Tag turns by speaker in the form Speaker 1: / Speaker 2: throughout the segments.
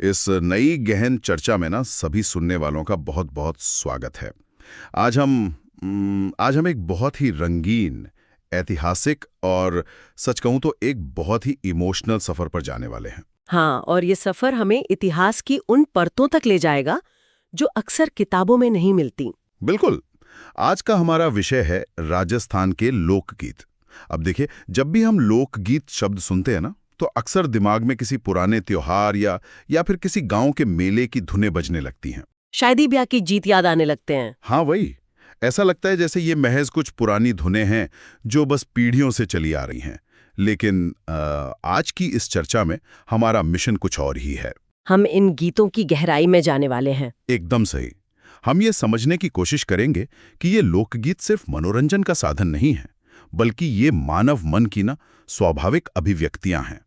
Speaker 1: इस नई गहन चर्चा में ना सभी सुनने वालों का बहुत बहुत स्वागत है। आज हम एक बहुत ही रंगीन, ऐतिहासिक और सच कहूं तो एक बहुत ही इमोशनल सफर पर जाने वाले हैं।
Speaker 2: हाँ, और ये सफर हमें इतिहास की उन परतों तक ले जाएगा जो अक्सर किताबों में नहीं मिलती।
Speaker 1: बिल्कुल। आज का हमारा विषय है राजस्थान के लोकगीत। अब देखिए, जब भी हम लोकगीत शब्द सुनते हैं ना, तो अक्सर दिमाग में किसी पुराने त्योहार या फिर किसी गांव के मेले की धुनें बजने लगती हैं।
Speaker 2: शादी ब्याह की जीत याद आने लगते हैं।
Speaker 1: हाँ, वही। ऐसा लगता है जैसे ये महज कुछ पुरानी धुनें हैं जो बस पीढ़ियों से चली आ रही हैं। लेकिन आज की इस चर्चा में हमारा मिशन कुछ और ही है।
Speaker 2: हम इन गीतों की गहराई में जाने वाले हैं।
Speaker 1: एकदम सही। हम ये समझने की कोशिश करेंगे कि ये लोकगीत सिर्फ मनोरंजन का साधन नहीं है, बल्कि ये मानव मन की ना स्वाभाविक अभिव्यक्तियां हैं।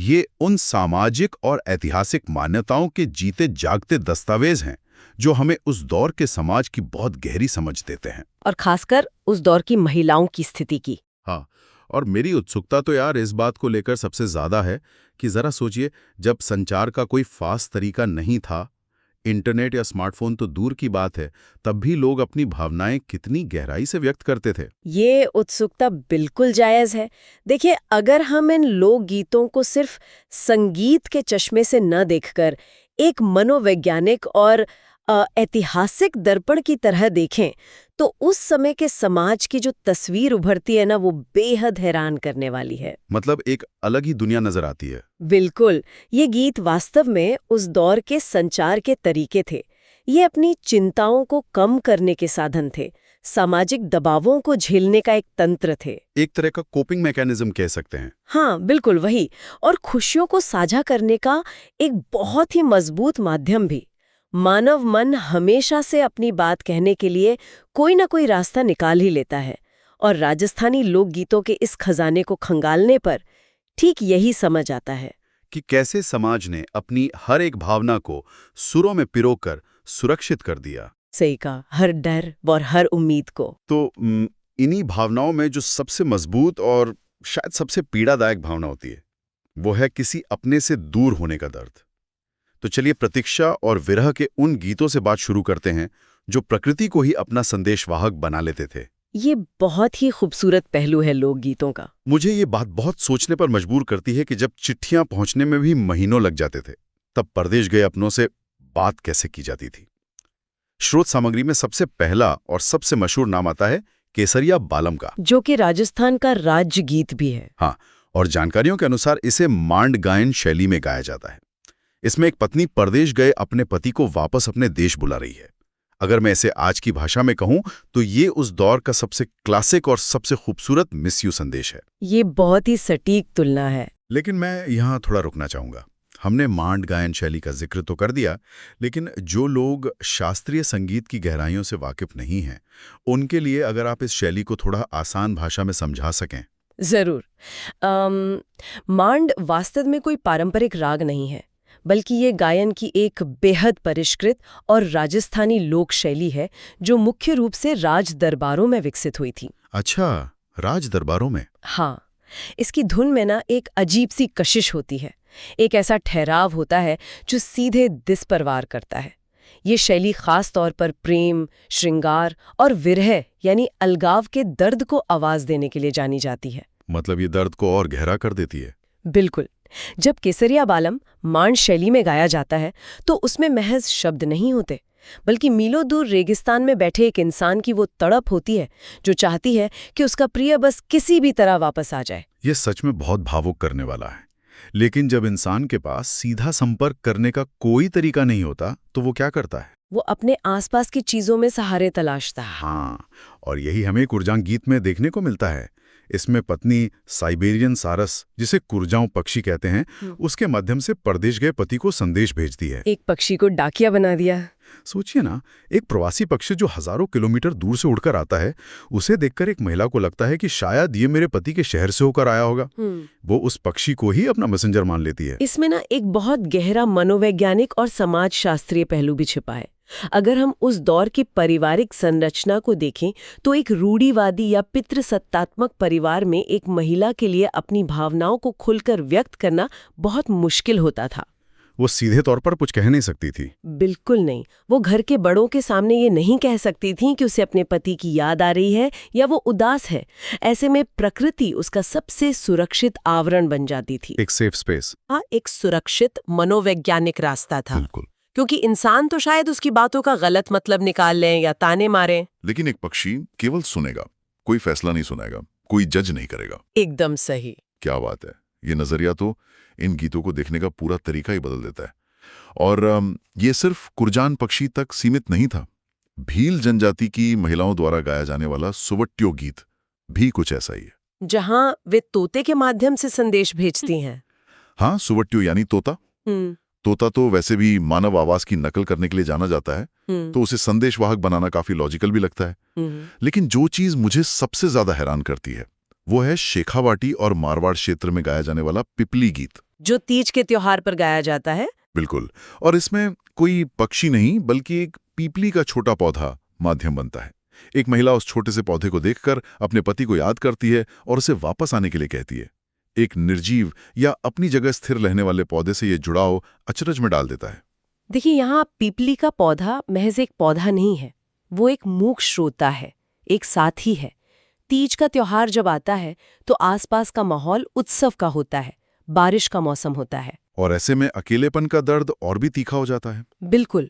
Speaker 1: ये उन सामाजिक और ऐतिहासिक मान्यताओं के जीते जागते दस्तावेज हैं जो हमें उस दौर के समाज की बहुत गहरी समझ देते हैं।
Speaker 2: और खासकर उस दौर की महिलाओं की स्थिति की।
Speaker 1: हाँ, और मेरी उत्सुकता तो यार इस बात को लेकर सबसे ज्यादा है कि जरा सोचिए, जब संचार का कोई फास्ट तरीका नहीं था, इंटरनेट या स्मार्टफोन तो दूर की बात है, तब भी लोग अपनी भावनाएं कितनी गहराई से व्यक्त करते थे।
Speaker 2: ये उत्सुकता बिल्कुल जायज है। देखिए, अगर हम इन लोकगीतों को सिर्फ संगीत के चश्मे से न देखकर एक मनोवैज्ञानिक और ऐतिहासिक दर्पण की तरह देखें, तो उस समय के समाज की जो तस्वीर उभरती है ना, वो बेहद हैरान करने वाली है।
Speaker 1: मतलब एक अलग ही दुनिया नजर आती है।
Speaker 2: बिल्कुल। ये गीत वास्तव में उस दौर के संचार के तरीके थे। ये अपनी चिंताओं को कम करने के साधन थे, सामाजिक दबावों को झेलने का एक तंत्र थे।
Speaker 1: एक तरह का कोपिंग मैकेनिज्म कह सकते हैं।
Speaker 2: हाँ, बिल्कुल वही। और खुशियों को साझा करने का एक बहुत ही मजबूत माध्यम भी। मानव मन हमेशा से अपनी बात कहने के लिए कोई ना कोई रास्ता निकाल ही लेता है, और राजस्थानी लोकगीतों के इस खजाने को खंगालने पर ठीक यही समझ आता है
Speaker 1: कि कैसे समाज ने अपनी हर एक भावना को सुरों में पिरोकर सुरक्षित कर दिया।
Speaker 2: सही कहा, हर डर और हर उम्मीद को।
Speaker 1: तो इन्हीं भावनाओं में जो सबसे मजबूत और शायद सबसे पीड़ादायक भावना होती है, वो है किसी अपने से दूर होने का दर्द। तो चलिए प्रतीक्षा और विरह के उन गीतों से बात शुरू करते हैं जो प्रकृति को ही अपना संदेशवाहक बना लेते थे।
Speaker 2: ये बहुत ही खूबसूरत पहलू है लोकगीतों का।
Speaker 1: मुझे ये बात बहुत सोचने पर मजबूर करती है कि जब चिट्ठियां पहुंचने में भी महीनों लग जाते थे, तब परदेश गए अपनों से बात कैसे की जाती थी। स्रोत सामग्री में सबसे पहला और सबसे मशहूर नाम आता है केसरिया बालम का,
Speaker 2: जो कि राजस्थान का राज्य गीत भी है।
Speaker 1: हाँ, और जानकारियों के अनुसार इसे मांड गायन शैली में गाया जाता है। इसमें एक पत्नी परदेश गए अपने पति को वापस अपने देश बुला रही है। अगर मैं इसे आज की भाषा में कहूं तो ये उस दौर का सबसे क्लासिक और सबसे खूबसूरत मिस यू संदेश है।
Speaker 2: ये बहुत ही सटीक तुलना है।
Speaker 1: लेकिन मैं यहाँ थोड़ा रुकना चाहूंगा। हमने मांड गायन शैली का जिक्र तो कर दिया, लेकिन जो लोग शास्त्रीय संगीत की गहराइयों से वाकिफ नहीं हैं, उनके लिए अगर आप इस शैली को थोड़ा आसान भाषा में समझा सकें।
Speaker 2: जरूर। मांड वास्तव में कोई पारंपरिक राग नहीं है, बल्कि ये गायन की एक बेहद परिष्कृत और राजस्थानी लोक शैली है जो मुख्य रूप से राज दरबारों में विकसित हुई थी।
Speaker 1: अच्छा, राज दरबारों में?
Speaker 2: हाँ, इसकी धुन में ना एक अजीब सी कशिश होती है, एक ऐसा ठहराव होता है जो सीधे दिस पर वार करता है। ये शैली खास तौर पर प्रेम, श्रृंगार और विरह यानी अलगाव के दर्द को आवाज देने के लिए जानी जाती है।
Speaker 1: मतलब ये दर्द को और गहरा कर देती है।
Speaker 2: बिल्कुल। जब केसरिया बालम मांड शैली में गाया जाता है तो उसमें महज शब्द नहीं होते, बल्कि मीलों दूर रेगिस्तान में बैठे एक इंसान की वो तड़प होती है जो चाहती है कि उसका प्रिय बस किसी भी तरह वापस आ जाए।
Speaker 1: ये सच में बहुत भावुक करने वाला है। लेकिन जब इंसान के पास सीधा संपर्क करने का कोई तरीका नहीं होता, तो वो क्या करता है?
Speaker 2: वो अपने आसपास की चीजों में सहारे तलाशता है।
Speaker 1: हाँ, और यही हमें कुरजां गीत में देखने को मिलता है। इसमें पत्नी साइबेरियन सारस, जिसे कुरजांव पक्षी कहते हैं, उसके माध्यम से परदेश गए पति को संदेश भेजती है।
Speaker 2: एक पक्षी को डाकिया बना दिया।
Speaker 1: सोचिए ना, एक प्रवासी पक्षी जो हजारों किलोमीटर दूर से उड़कर आता है, उसे देखकर एक महिला को लगता है कि शायद ये मेरे पति के शहर से होकर आया होगा। वो उस पक्षी को ही अपना मैसेंजर मान लेती है।
Speaker 2: इसमें ना एक बहुत गहरा मनोवैज्ञानिक और समाज शास्त्रीय पहलू भी छिपा है। अगर हम उस दौर की पारिवारिक संरचना को देखें तो एक रूढ़िवादी या पितृसत्तात्मक परिवार में एक महिला के लिए अपनी भावनाओं को खुलकर व्यक्त करना बहुत मुश्किल होता था।
Speaker 1: वो सीधे तौर पर कुछ कह नहीं सकती थी।
Speaker 2: बिल्कुल नहीं। वो घर के बड़ों के सामने ये नहीं कह सकती थी कि उसे अपने पति की याद आ रही है या वो उदास है। ऐसे में प्रकृति उसका सबसे सुरक्षित आवरण बन जाती थी।
Speaker 1: एक सेफ स्पेस।
Speaker 2: हाँ, एक सुरक्षित मनोवैज्ञानिक रास्ता था।
Speaker 1: बिल्कुल।
Speaker 2: क्योंकि इंसान तो शायद उसकी बातों का गलत मतलब निकाल लें या ताने मारें।
Speaker 3: लेकिन एक पक्षी केवल सुनेगा, कोई फैसला नहीं सुनाएगा, कोई जज नहीं करेगा।
Speaker 2: एकदम सही।
Speaker 3: क्या बात है। ये नजरिया तो इन गीतों को देखने का पूरा तरीका ही बदल देता है। और ये सिर्फ कुरजान पक्षी तक सीमित नहीं था। भील जनजाति की महिलाओं द्वारा गाया जाने वाला सुवट्यो गीत भी कुछ ऐसा ही है,
Speaker 2: जहां वे तोते के माध्यम से संदेश भेजती हैं।
Speaker 3: हाँ, सुवट्यो यानी तोता। तोता तो वैसे भी मानव आवाज की नकल करने के लिए जाना जाता है, तो उसे संदेशवाहक बनाना काफी लॉजिकल भी लगता है। लेकिन जो चीज मुझे सबसे ज्यादा हैरान करती है वो है शेखावाटी और मारवाड़ क्षेत्र में गाया जाने वाला पिपली गीत,
Speaker 2: जो तीज के त्योहार पर गाया जाता है।
Speaker 3: बिल्कुल। और इसमें कोई पक्षी नहीं बल्कि एक पीपली का छोटा पौधा माध्यम बनता है। एक महिला उस छोटे से पौधे को देखकर अपने पति को याद करती है और उसे वापस आने के लिए कहती है। एक निर्जीव या अपनी जगह स्थिर रहने वाले पौधे से ये जुड़ाव अचरज में डाल देता है।
Speaker 2: देखिए, यहाँ पीपली का पौधा महज एक पौधा नहीं है, वो एक मूक श्रोता है, एक साथी है। तीज का त्योहार जब आता है तो आसपास का माहौल उत्सव का होता है, बारिश का मौसम होता है।
Speaker 3: और ऐसे में अकेलेपन का दर्द और भी तीखा हो जाता है।
Speaker 2: बिल्कुल।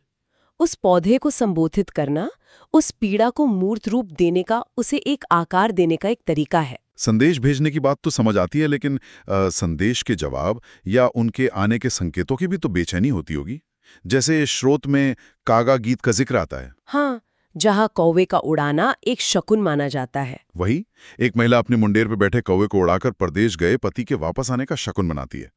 Speaker 2: उस पौधे को संबोधित करना, उस पीड़ा को मूर्त रूप देने का, उसे एक आकार देने का एक तरीका है।
Speaker 3: संदेश भेजने की बात तो समझ आती है, लेकिन संदेश के जवाब या उनके आने के संकेतों की भी तो बेचैनी होती होगी। जैसे श्रोत में कागा गीत का जिक्र आता है।
Speaker 2: हाँ, जहाँ कौवे का उड़ाना एक शकुन माना जाता है।
Speaker 3: वही एक महिला अपने मुंडेर पर बैठे कौवे को उड़ाकर परदेश गए पति के वापस आने का शकुन मनाती है।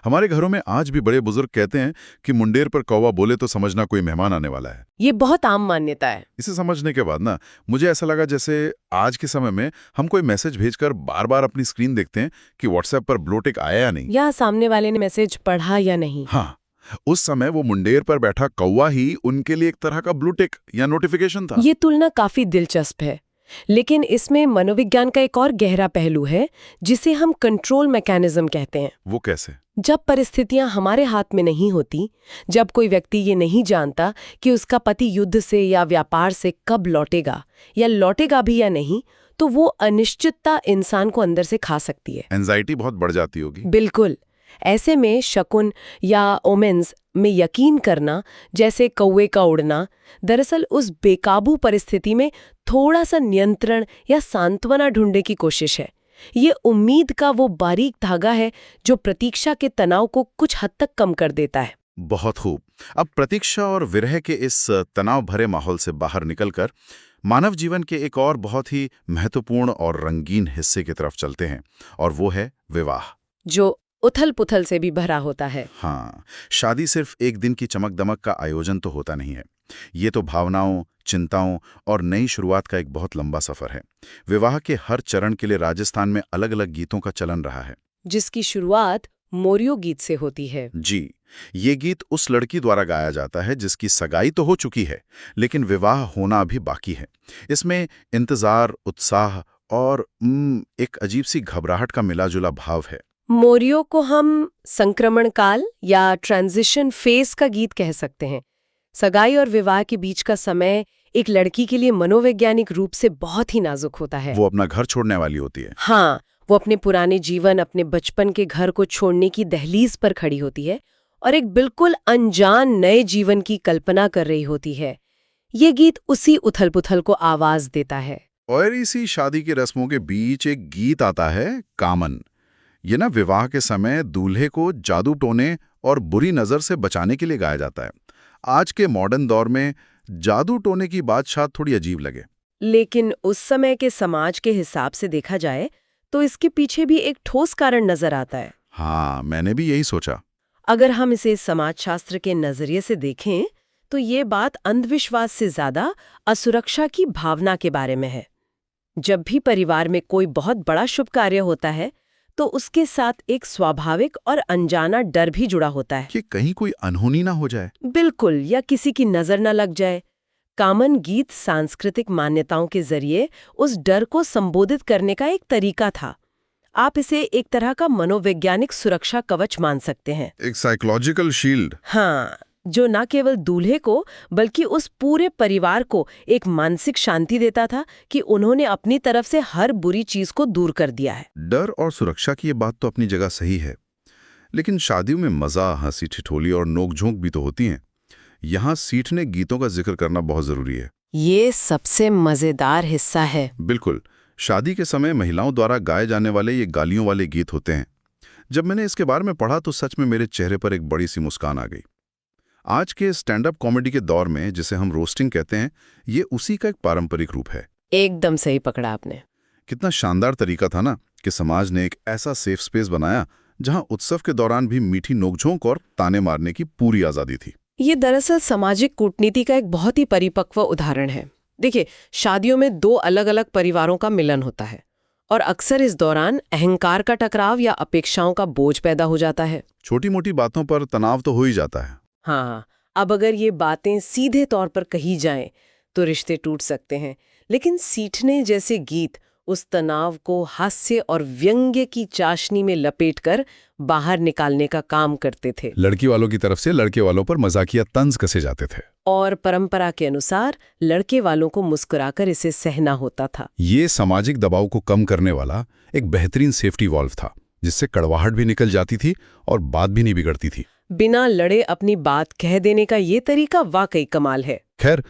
Speaker 3: हमारे घरों में आज भी बड़े बुजुर्ग कहते हैं कि मुंडेर पर कौवा बोले तो समझना कोई मेहमान आने वाला है।
Speaker 2: ये बहुत आम मान्यता है।
Speaker 3: इसे समझने के बाद ना मुझे ऐसा लगा जैसे आज के समय में हम कोई मैसेज भेजकर बार बार अपनी स्क्रीन देखते हैं कि व्हाट्सएप पर ब्लू टिक आया या नहीं,
Speaker 2: या सामने वाले ने मैसेज पढ़ा या नहीं।
Speaker 3: हाँ, उस समय वो मुंडेर पर बैठा कौवा ही उनके लिए एक तरह का ब्लू टिक या नोटिफिकेशन था।
Speaker 2: ये तुलना काफी दिलचस्प है, लेकिन इसमें मनोविज्ञान का एक और गहरा पहलू है जिसे हम कंट्रोल मैकेनिज्म कहते हैं।
Speaker 3: वो कैसे?
Speaker 2: जब परिस्थितियां हमारे हाथ में नहीं होती, जब कोई व्यक्ति ये नहीं जानता कि उसका पति युद्ध से या व्यापार से कब लौटेगा या लौटेगा भी या नहीं, तो वो अनिश्चितता इंसान को अंदर से खा सकती है।
Speaker 3: एंजाइटी बहुत बढ़ जाती होगी।
Speaker 2: बिल्कुल। ऐसे में शकुन या ओमेन्स में यकीन करना, जैसे कौवे का उड़ना, दरअसल उस बेकाबू परिस्थिति में थोड़ा सा नियंत्रण या सांत्वना ढूंढने की कोशिश है। ये उम्मीद का वो बारीक धागा है जो प्रतीक्षा के तनाव को कुछ हद तक कम कर देता है।
Speaker 1: बहुत खूब। अब प्रतीक्षा और विरह के इस तनाव भरे माहौल से बाहर निकलकर मानव जीवन के एक और बहुत ही महत्वपूर्ण और रंगीन हिस्से की तरफ चलते हैं, और वो है विवाह,
Speaker 2: जो उथल पुथल से भी भरा होता है।
Speaker 1: हाँ, शादी सिर्फ एक दिन की चमक दमक का आयोजन तो होता नहीं है। ये तो भावनाओं, चिंताओं और नई शुरुआत का एक बहुत लंबा सफर है। विवाह के हर चरण के लिए राजस्थान में अलग अलग गीतों का चलन रहा है,
Speaker 2: जिसकी शुरुआत मोरियो गीत से होती है।
Speaker 1: जी, ये गीत उस लड़की द्वारा गाया जाता है जिसकी सगाई तो हो चुकी है, लेकिन विवाह होना अभी बाकी है। इसमें इंतजार, उत्साह और एक अजीब सी घबराहट का मिला-जुला भाव है।
Speaker 2: मोरियो को हम संक्रमण काल या ट्रांजिशन फेज का गीत कह सकते हैं। सगाई और विवाह के बीच का समय एक लड़की के लिए मनोवैज्ञानिक रूप से बहुत ही नाजुक होता है।
Speaker 1: वो अपना घर छोड़ने वाली होती है।
Speaker 2: हाँ, वो अपने पुराने जीवन, अपने बचपन के घर को छोड़ने की दहलीज पर खड़ी होती है और एक बिल्कुल अनजान नए जीवन की कल्पना कर रही होती है। ये गीत उसी उथल पुथल को आवाज देता है।
Speaker 1: और इसी शादी की रस्मों के बीच एक गीत आता है, कामन। ये ना विवाह के समय दूल्हे को जादू टोने और बुरी नजर से बचाने के लिए गाया जाता है। आज के मॉडर्न दौर में जादू टोने की बात शायद थोड़ी अजीब लगे,
Speaker 2: लेकिन उस समय के समाज के हिसाब से देखा जाए तो इसके पीछे भी एक ठोस कारण नजर आता है।
Speaker 1: हाँ, मैंने भी यही सोचा।
Speaker 2: अगर हम इसे समाजशास्त्र के नजरिए से देखें तो ये बात अंधविश्वास से ज्यादा असुरक्षा की भावना के बारे में है। जब भी परिवार में कोई बहुत बड़ा शुभ कार्य होता है तो उसके साथ एक स्वाभाविक और अनजाना डर भी जुड़ा होता है
Speaker 1: कि कहीं कोई अनहोनी ना हो जाए।
Speaker 2: बिल्कुल, या किसी की नजर न लग जाए। कामन गीत सांस्कृतिक मान्यताओं के जरिए उस डर को संबोधित करने का एक तरीका था। आप इसे एक तरह का मनोवैज्ञानिक सुरक्षा कवच मान सकते हैं।
Speaker 3: एक साइकोलॉजिकल शील्ड।
Speaker 2: हाँ, जो न केवल दूल्हे को बल्कि उस पूरे परिवार को एक मानसिक शांति देता था कि उन्होंने अपनी तरफ से हर बुरी चीज को दूर कर दिया है।
Speaker 3: डर और सुरक्षा की ये बात तो अपनी जगह सही है, लेकिन शादियों में मजा, हंसी ठिठोली और नोकझोंक भी तो होती हैं। यहाँ सीठने गीतों का जिक्र करना बहुत जरूरी है।
Speaker 2: ये सबसे मजेदार हिस्सा है।
Speaker 3: बिल्कुल, शादी के समय महिलाओं द्वारा गाए जाने वाले ये गालियों वाले गीत होते हैं। जब मैंने इसके बारे में पढ़ा तो सच में मेरे चेहरे पर एक बड़ी सी मुस्कान आ गई। आज के स्टैंड अप कॉमेडी के दौर में, जिसे हम रोस्टिंग कहते हैं, ये उसी का एक पारंपरिक रूप है।
Speaker 2: एकदम सही पकड़ा आपने।
Speaker 3: कितना शानदार तरीका था ना कि समाज ने एक ऐसा सेफ स्पेस बनाया जहां उत्सव के दौरान भी मीठी नोकझोंक और ताने मारने की पूरी आजादी थी।
Speaker 2: ये दरअसल सामाजिक कूटनीति का एक बहुत ही परिपक्व उदाहरण है। देखिए, शादियों में दो अलग अलग परिवारों का मिलन होता है और अक्सर इस दौरान अहंकार का टकराव या अपेक्षाओं का बोझ पैदा हो जाता है।
Speaker 3: छोटी मोटी बातों पर तनाव तो हो ही जाता है।
Speaker 2: हाँ, अब अगर ये बातें सीधे तौर पर कही जाएं तो रिश्ते टूट सकते हैं, लेकिन सीठने जैसे गीत उस तनाव को हास्य और व्यंग्य की चाशनी में लपेटकर बाहर निकालने का काम करते थे।
Speaker 1: लड़की वालों की तरफ से लड़के वालों पर मजाकिया तंज कसे जाते थे
Speaker 2: और परंपरा के अनुसार लड़के वालों को मुस्कुराकर इसे सहना होता था।
Speaker 1: ये सामाजिक दबाव को कम करने वाला एक बेहतरीन सेफ्टी वॉल्व था, जिससे कड़वाहट भी निकल जाती थी और बात भी नहीं बिगड़ती थी।
Speaker 2: बिना लड़े अपनी बात कह देने का ये तरीका वाकई कमाल है।
Speaker 1: खैर,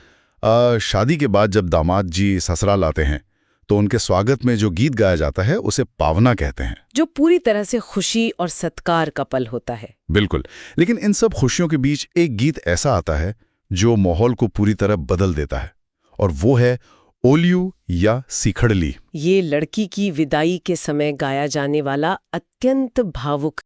Speaker 1: शादी के बाद जब दामाद जी ससुराल आते हैं तो उनके स्वागत में जो गीत गाया जाता है उसे पावना कहते हैं,
Speaker 2: जो पूरी तरह से खुशी और सत्कार का पल होता है।
Speaker 1: बिल्कुल, लेकिन इन सब खुशियों के बीच एक गीत ऐसा आता है जो माहौल को पूरी तरह बदल देता है, और वो है ओलियू या सीखड़ली।
Speaker 2: ये लड़की की विदाई के समय गाया जाने वाला अत्यंत भावुक